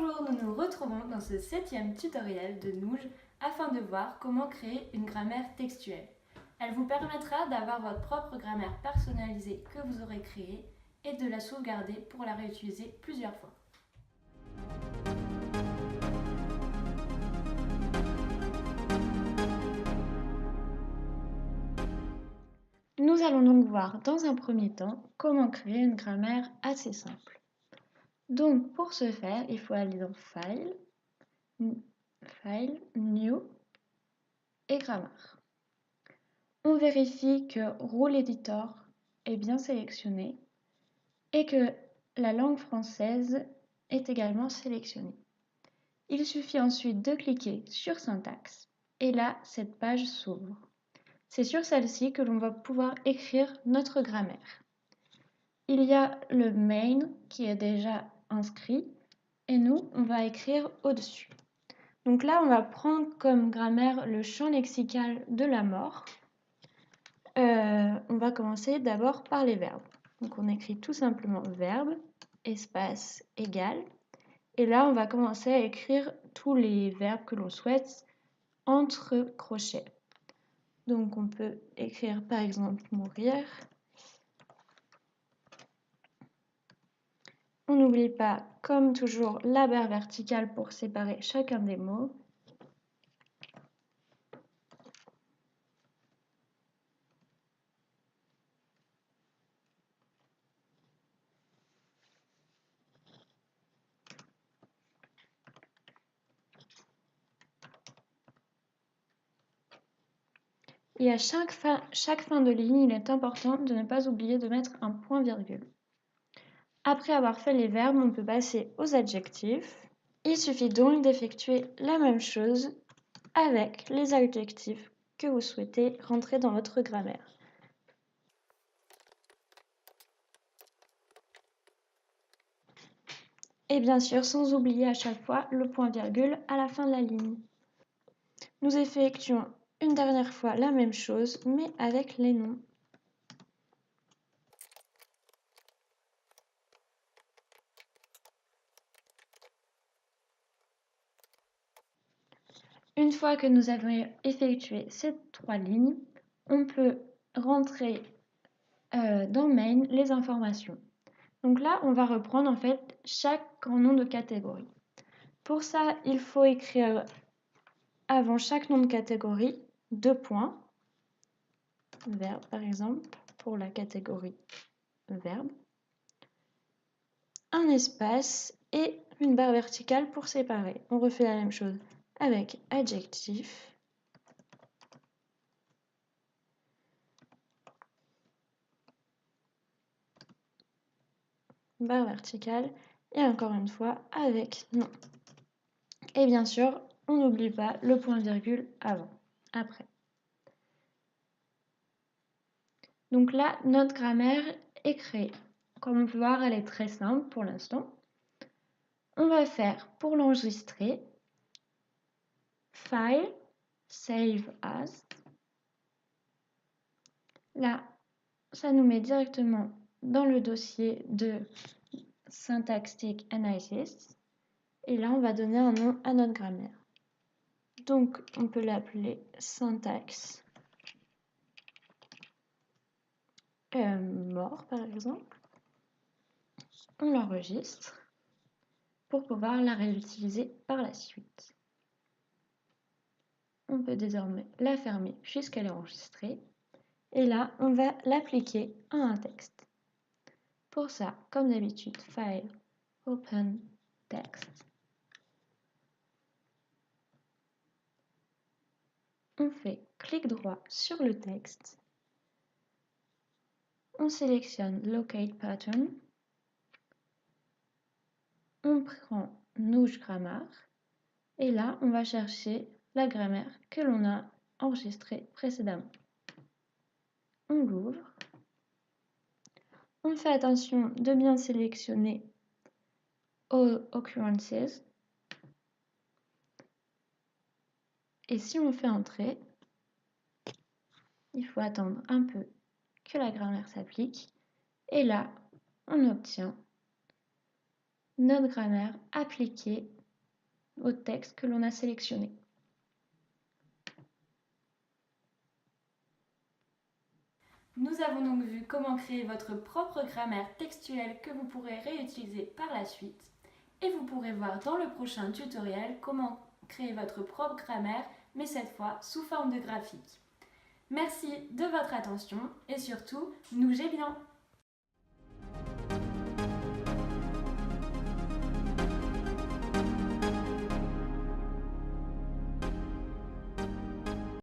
Bonjour, nous nous retrouvons dans ce 7e tutoriel de Nouge afin de voir comment créer une grammaire textuelle. Elle vous permettra d'avoir votre propre grammaire personnalisée que vous aurez créée et de la sauvegarder pour la réutiliser plusieurs fois. Nous allons donc voir dans un premier temps comment créer une grammaire assez simple. Donc pour ce faire, il faut aller dans File, New et Grammaire. On vérifie que Rule Editor est bien sélectionné et que la langue française est également sélectionnée. Il suffit ensuite de cliquer sur Syntaxe et là, cette page s'ouvre. C'est sur celle-ci que l'on va pouvoir écrire notre grammaire. Il y a le main qui est déjà inscrit et nous, on va écrire au-dessus. Donc là, on va prendre comme grammaire le champ lexical de la mort. On va commencer d'abord par les verbes. Donc on écrit tout simplement verbe, espace égal. Et là, on va commencer à écrire tous les verbes que l'on souhaite entre crochets. Donc on peut écrire par exemple mourir. On n'oublie pas, comme toujours, la barre verticale pour séparer chacun des mots. Et à chaque fin de ligne, il est important de ne pas oublier de mettre un point-virgule. Après avoir fait les verbes, on peut passer aux adjectifs. Il suffit donc d'effectuer la même chose avec les adjectifs que vous souhaitez rentrer dans votre grammaire. Et bien sûr, sans oublier à chaque fois le point-virgule à la fin de la ligne. Nous effectuons une dernière fois la même chose, mais avec les noms. Une fois que nous avons effectué ces 3 lignes, on peut rentrer dans Main les informations. Donc là, on va reprendre en fait chaque grand nom de catégorie. Pour ça, il faut écrire avant chaque nom de catégorie 2 points, verbe par exemple, pour la catégorie verbe, un espace et une barre verticale pour séparer. On refait la même chose avec adjectif, barre verticale et encore une fois avec nom. Et bien sûr, on n'oublie pas le point-virgule après. Donc là, notre grammaire est créée. Comme on peut voir, elle est très simple pour l'instant. On va faire pour l'enregistrer, File, Save As. Là, ça nous met directement dans le dossier de Syntactic Analysis. Et là, on va donner un nom à notre grammaire. Donc, on peut l'appeler syntaxe mort, par exemple. On l'enregistre pour pouvoir la réutiliser par la suite. On peut désormais la fermer puisqu'elle est enregistrée. Et là, on va l'appliquer à un texte. Pour ça, comme d'habitude, File, Open, Text. On fait clic droit sur le texte. On sélectionne Locate Pattern. On prend Nouge Grammar. Et là, on va chercher la grammaire que l'on a enregistrée précédemment. On l'ouvre. On fait attention de bien sélectionner All Occurrences. Et si on fait entrer, il faut attendre un peu que la grammaire s'applique. Et là, on obtient notre grammaire appliquée au texte que l'on a sélectionné. Nous avons donc vu comment créer votre propre grammaire textuelle que vous pourrez réutiliser par la suite. Et vous pourrez voir dans le prochain tutoriel comment créer votre propre grammaire, mais cette fois sous forme de graphique. Merci de votre attention et surtout, nougez bien!